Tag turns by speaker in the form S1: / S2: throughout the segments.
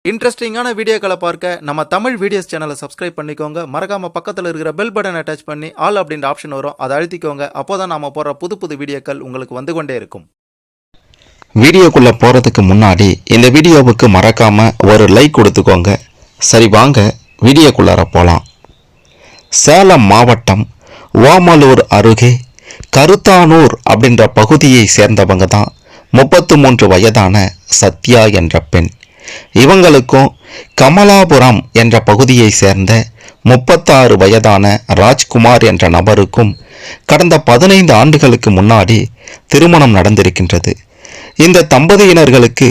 S1: இன்ட்ரெஸ்டிங்கான வீடியோக்களை பார்க்க நம்ம தமிழ் வீடியோஸ் சேனலை சப்ஸ்கிரைப் பண்ணிக்கோங்க. மறக்காம பக்கத்தில் இருக்கிற பெல் பட்டனை டச் பண்ணி ஆல் அப்படின்ற ஆப்ஷன் வரும், அதை அழுத்திக்கோங்க. அப்போதான் நாம போற புது புது வீடியோக்கள் உங்களுக்கு வந்து கொண்டே இருக்கும்.
S2: வீடியோக்குள்ள போறதுக்கு முன்னாடி இந்த வீடியோவுக்கு மறக்காம ஒரு லைக் கொடுத்துக்கோங்க. சரி, வாங்க வீடியோக்குள்ளார போலாம். சேலம் மாவட்டம் ஓமலூர் அருகே கருத்தானூர் அப்படின்ற பகுதியை சேர்ந்தவங்க தான் 33 வயதான சத்யா என்ற பெண். இவங்களுக்கும் கமலாபுரம் என்ற பகுதியை சேர்ந்த 36 வயதான ராஜ்குமார் என்ற நபருக்கும் கடந்த 15 ஆண்டுகளுக்கு முன்னாடி திருமணம் நடந்திருக்கின்றது. இந்த தம்பதியினர்களுக்கு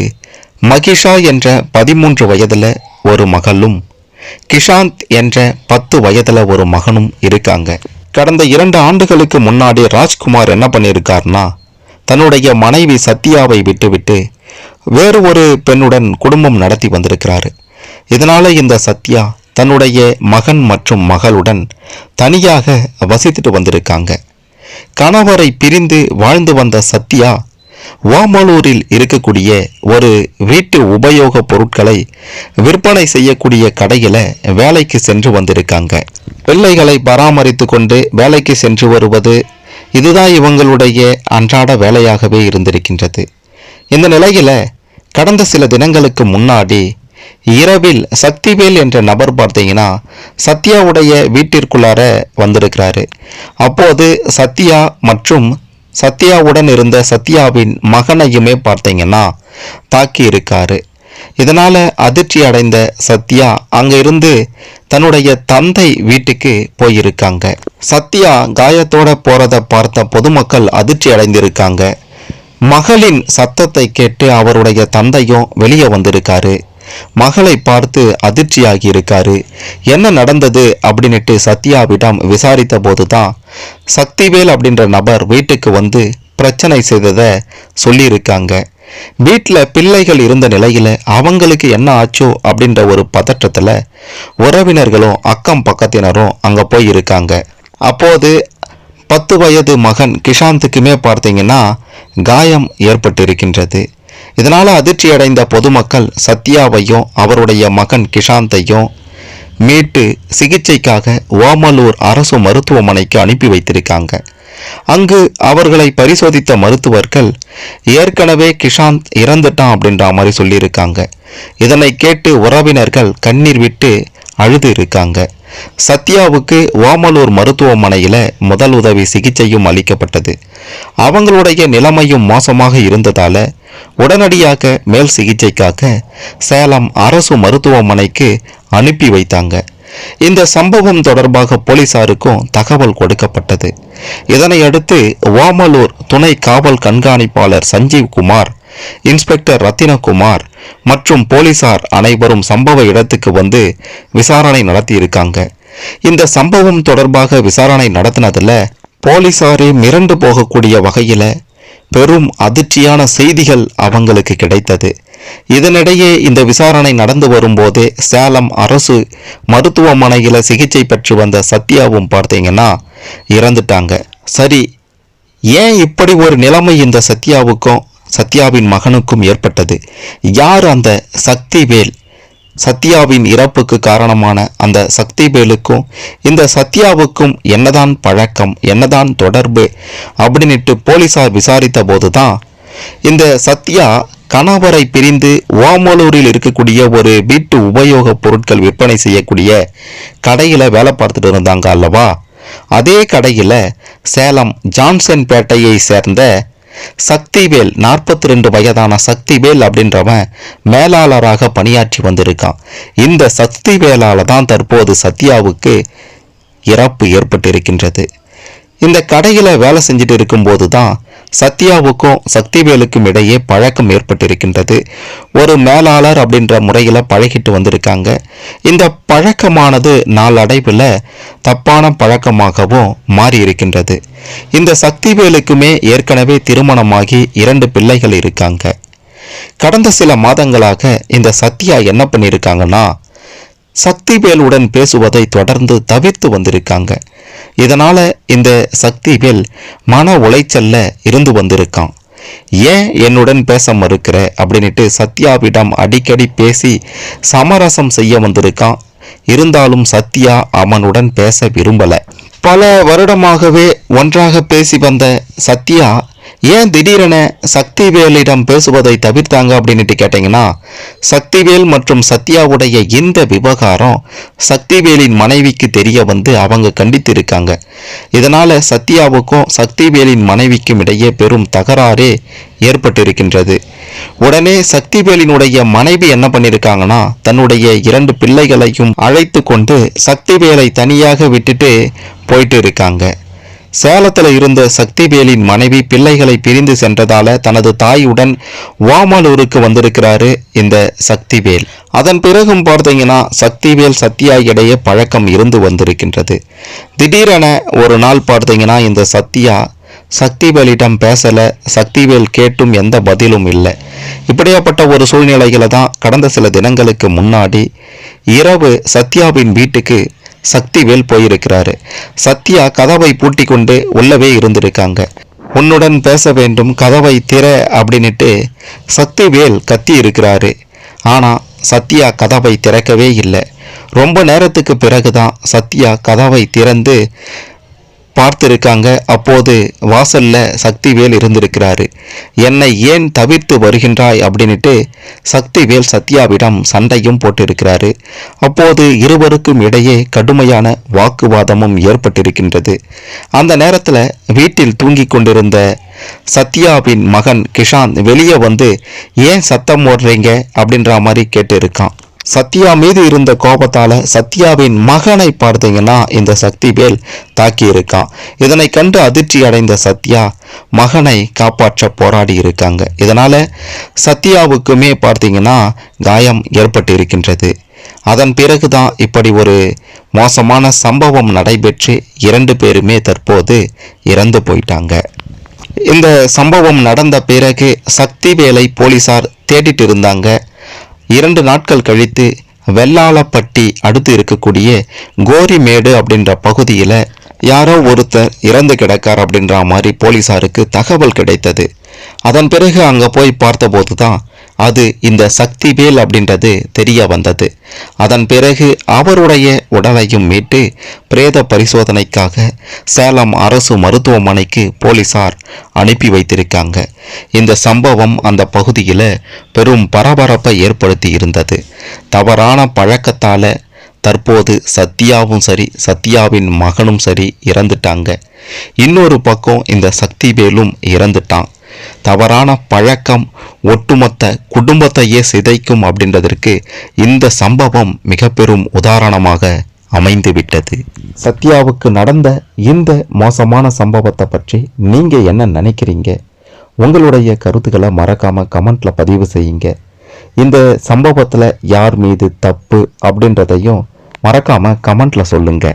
S2: மகிஷா என்ற 13 வயதுல ஒரு மகளும் கிஷாந்த் என்ற 10 வயதுல ஒரு மகனும் இருக்காங்க. கடந்த 2 ஆண்டுகளுக்கு முன்னாடி ராஜ்குமார் என்ன பண்ணியிருக்காருனா, தன்னுடைய மனைவி சத்யாவை விட்டுவிட்டு வேறு ஒரு பெண்ணுடன் குடும்பம் நடத்தி வந்திருக்கிறாரு. இதனால இந்த சத்யா தன்னுடைய மகன் மற்றும் மகளுடன் தனியாக வசித்துட்டு வந்திருக்காங்க. கணவரை பிரிந்து வாழ்ந்து வந்த சத்யா ஓமலூரில் இருக்கக்கூடிய ஒரு வீட்டு உபயோக பொருட்களை விற்பனை செய்யக்கூடிய கடையில வேலைக்கு சென்று வந்திருக்காங்க. பிள்ளைகளை பராமரித்து கொண்டு வேலைக்கு சென்று வருவது இதுதான் இவங்களுடைய அன்றாட வேலையாகவே இருந்திருக்கின்றது. இந்த நிலையில கடந்த சில தினங்களுக்கு முன்னாடி இரவில் சக்திவேல் என்ற நபர் பார்த்தீங்கன்னா சத்யாவுடைய வீட்டிற்குள்ளார வந்திருக்கிறாரு. அப்போது சத்யா மற்றும் சத்யாவுடன் இருந்த சத்யாவின் மகனையுமே பார்த்தீங்கன்னா தாக்கி இருக்காரு. இதனால அதிர்ச்சி அடைந்த சத்யா அங்க இருந்து தன்னுடைய தந்தை வீட்டுக்கு போயிருக்காங்க. சத்யா காயத்தோட போறத பார்த்த பொதுமக்கள் அதிர்ச்சி அடைந்திருக்காங்க. மகளின் சத்தத்தை கேட்டு அவருடைய தந்தையும் வெளியே வந்திருக்காரு. மகளை பார்த்து அதிர்ச்சியாகி இருக்காரு. என்ன நடந்தது அப்படின்ட்டு சத்யாவிடம் விசாரித்த போதுதான் சக்திவேல் அப்படின்ற நபர் வீட்டுக்கு வந்து பிரச்சனை செய்ததை சொல்லியிருக்காங்க. வீட்டில் பிள்ளைகள் இருந்த நிலையில அவங்களுக்கு என்ன ஆச்சோ அப்படின்ற ஒரு பதற்றத்துல உறவினர்களும் அக்கம் பக்கத்தினரும் அங்க போயிருக்காங்க. அப்போது 10 வயது மகன் கிஷாந்துக்குமே பார்த்தீங்கன்னா காயம் ஏற்பட்டிருக்கின்றது. இதனால அதிர்ச்சி அடைந்த பொதுமக்கள் சத்யாவையும் அவருடைய மகன் கிஷாந்தையும் மீட்டு சிகிச்சைக்காக ஓமலூர் அரசு மருத்துவமனைக்கு அனுப்பி வைத்திருக்காங்க. அங்கு அவர்களை பரிசோதித்த மருத்துவர்கள் ஏற்கனவே கிஷாந்த் இறந்துட்டான் அப்படின்ற மாதிரி சொல்லியிருக்காங்க. இதனை கேட்டு உறவினர்கள் கண்ணீர் விட்டு அழுது இருக்காங்க. சத்யாவுக்கு ஓமலூர் மருத்துவமனையில முதல் உதவி சிகிச்சையும் அளிக்கப்பட்டது. அவங்களுடைய நிலைமையும் மோசமாக இருந்ததால உடனடியாக மேல் சிகிச்சைக்காக சேலம் அரசு மருத்துவமனைக்கு அனுப்பி வைத்தாங்க. இந்த சம்பவம் தொடர்பாக போலீசாருக்கும் தகவல் கொடுக்கப்பட்டது. இதனையடுத்து ஓமலூர் துணை காவல் கண்காணிப்பாளர் சஞ்சீவ் குமார், இன்ஸ்பெக்டர் ரத்தினகுமார் மற்றும் போலீசார் அனைவரும் சம்பவ இடத்துக்கு வந்து விசாரணை நடத்தி இருக்காங்க. இந்த சம்பவம் தொடர்பாக விசாரணை நடத்தினதுல போலீசாரே மிரண்டு போகக்கூடிய வகையில பெரும் அதிர்ச்சியான செய்திகள் அவங்களுக்கு கிடைத்தது. இதனிடையே இந்த விசாரணை நடந்து வரும்போதே சேலம் அரசு மருத்துவமனையில சிகிச்சை பெற்று வந்த சத்யாவும் பார்த்தீங்கன்னா இறந்துட்டாங்க. சரி, ஏன் இப்படி ஒரு நிலைமை இந்த சத்யாவுக்கும் சத்யாவின் மகனுக்கும் ஏற்பட்டது? யார் அந்த சக்திவேல்? சத்யாவின் இறப்புக்கு காரணமான அந்த சக்திவேலுக்கும் இந்த சத்யாவுக்கும் என்னதான் பழக்கம், என்னதான் தொடர்பு அப்படின்ட்டு போலீசார் விசாரித்த போதுதான் இந்த சத்யா கணவரை பிரிந்து ஓமலூரில் இருக்கக்கூடிய ஒரு வீட்டு உபயோக பொருட்கள் விற்பனை செய்யக்கூடிய கடையில வேலை பார்த்துட்டு இருந்தாங்க அல்லவா, அதே கடையில சேலம் ஜான்சன் பேட்டையை சேர்ந்த சக்திவேல் 42 வயதான சக்திவேல் அப்படின்றவன் மேலாளராக பணியாற்றி வந்திருக்கான். இந்த சக்திவேலால தான் தற்போது சத்யாவுக்கு இறப்பு ஏற்பட்டிருக்கின்றது. இந்த கடையில வேலை செஞ்சுட்டு இருக்கும்போது தான் சத்யாவுக்கும் சக்திவேலுக்கும் இடையே பழக்கம் ஏற்பட்டிருக்கின்றது. ஒரு மேலாளர் அப்படின்ற முறையில் பழகிட்டு வந்திருக்காங்க. இந்த பழக்கமானது நாளடைவில் தப்பான பழக்கமாகவும் மாறி இருக்கின்றது. இந்த சக்திவேலுக்குமே ஏற்கனவே திருமணமாகி 2 பிள்ளைகள் இருக்காங்க. கடந்த சில மாதங்களாக இந்த சத்யா என்ன பண்ணியிருக்காங்கன்னா, சக்திவேலுடன் பேசுவதை தொடர்ந்து தவிர்த்து வந்திருக்காங்க. இதனால இந்த சக்திவேல் மன உளைச்சல்ல இருந்து வந்திருக்கான். ஏன் என்னுடன் பேச மறுக்கிற அப்படின்ட்டு சத்யாவிடம் அடிக்கடி பேசி சமரசம் செய்ய வந்திருக்கான். இருந்தாலும் சத்யா அவனுடன் பேச விரும்பல. பல வருடமாகவே ஒன்றாக பேசி வந்த சத்யா ஏன் திடீரென சக்திவேலிடம் பேசுவதை தவிர்த்தாங்க அப்படின்ட்டு கேட்டீங்கன்னா, சக்திவேல் மற்றும் சத்யாவுடைய இந்த விவகாரம் சக்திவேலின் மனைவிக்கு தெரிய வந்து அவங்க கண்டித்து இருக்காங்க. இதனால சத்யாவுக்கும் சக்திவேலின் மனைவிக்கும் இடையே பெரும் தகராறே ஏற்பட்டிருக்கின்றது. உடனே சக்திவேலினுடைய மனைவி என்ன பண்ணியிருக்காங்கன்னா, தன்னுடைய 2 பிள்ளைகளையும் அழைத்து கொண்டு சக்திவேலை தனியாக விட்டுட்டு போயிட்டு இருக்காங்க. சேலத்தில் இருந்த சக்திவேலின் மனைவி பிள்ளைகளை பிரிந்து சென்றதால தனது தாயுடன் வாமலூருக்கு வந்திருக்கிறாரு இந்த சக்திவேல். அதன் பிறகும் பார்த்தீங்கன்னா சக்திவேல் சத்யா இடையே பழக்கம் இருந்து வந்திருக்கின்றது. திடீரென ஒரு நாள் பார்த்தீங்கன்னா இந்த சத்யா சக்திவேலிடம் பேசல. சக்திவேல் கேட்டும் எந்த பதிலும் இல்லை. இப்படியாப்பட்ட ஒரு சூழ்நிலைகளை தான் கடந்த சில தினங்களுக்கு முன்னாடி இரவு சத்யாவின் வீட்டுக்கு சக்திவேல் போயிருக்கிறாரு. சத்யா கதவை பூட்டி கொண்டு உள்ளவே இருந்திருக்காங்க. உன்னுடன் பேச வேண்டும், கதவை திற அப்படின்ட்டு சக்திவேல் கத்தி இருக்கிறாரு. ஆனா சத்யா கதவை திறக்கவே இல்லை. ரொம்ப நேரத்துக்கு பிறகுதான் சத்யா கதவை திறந்து பார்த்திருக்காங்க. அப்போது வாசல்ல சக்திவேல் இருந்திருக்கிறாரு. என்னை ஏன் தவிர்த்து வருகின்றாய் அப்படின்ட்டு சக்திவேல் சத்யாவிடம் சண்டையும் போட்டிருக்கிறாரு. அப்போது இருவருக்கும் இடையே கடுமையான வாக்குவாதமும் ஏற்பட்டிருக்கின்றது. அந்த நேரத்தில் வீட்டில் தூங்கி கொண்டிருந்த சத்யாவின் மகன் கிஷான் வெளியே வந்து ஏன் சத்தம் போடுறீங்க அப்படின்ற மாதிரி கேட்டு இருக்கான். சத்யா மீது இருந்த கோபத்தால சத்யாவின் மகனை பார்த்தீங்கன்னா இந்த சக்திவேல் தாக்கி இருக்கான். இதனை கண்டு அதிர்ச்சி அடைந்த சத்யா மகனை காப்பாற்ற போராடி இருக்காங்க. இதனால சத்யாவுக்குமே பார்த்தீங்கன்னா காயம் ஏற்பட்டு இருக்கின்றது. அதன் பிறகுதான் இப்படி ஒரு மோசமான சம்பவம் நடைபெற்று 2 பேருமே தற்போது இறந்து போயிட்டாங்க. இந்த சம்பவம் நடந்த பிறகு சக்திவேலை போலீசார் தேடிட்டு இருந்தாங்க. 2 நாட்கள் கழித்து வெள்ளாளப்பட்டி அடுத்து இருக்கக்கூடிய கோரிமேடு அப்படின்ற பகுதியில் யாரோ ஒருத்தர் இறந்து கிடக்கார் அப்படின்ற மாதிரி போலீசாருக்கு தகவல் கிடைத்தது. அதன் பிறகு அங்கே போய் பார்த்தபோது தான் அது இந்த சக்திவேல் அப்படின்றது தெரிய வந்தது. அதன் பிறகு அவருடைய உடலையும் மீட்டு பிரேத பரிசோதனைக்காக சேலம் அரசு மருத்துவமனைக்கு போலீசார் அனுப்பி வைத்திருக்காங்க. இந்த சம்பவம் அந்த பகுதியில் பெரும் பரபரப்பை ஏற்படுத்தி இருந்தது. தவறான பழக்கத்தால தற்போது சத்யாவும் சரி சத்யாவின் மகனும் சரி இறந்துட்டாங்க. இன்னொரு பக்கம் இந்த சக்திவேலும் இறந்துட்டான். தவறான பழக்கம் ஒட்டுமொத்த குடும்பத்தையே சிதைக்கும் அப்படின்றதற்கு இந்த சம்பவம் மிக பெரும் உதாரணமாக அமைந்து விட்டது. சத்யாவுக்கு நடந்த இந்த மோசமான சம்பவத்தை பற்றி நீங்க என்ன நினைக்கிறீங்க? உங்களுடைய கருத்துக்களை மறக்காம கமெண்ட்ல பதிவு செய்யுங்க. இந்த சம்பவத்துல யார் மீது தப்பு அப்படின்றதையும் மறக்காம கமெண்ட்ல சொல்லுங்க.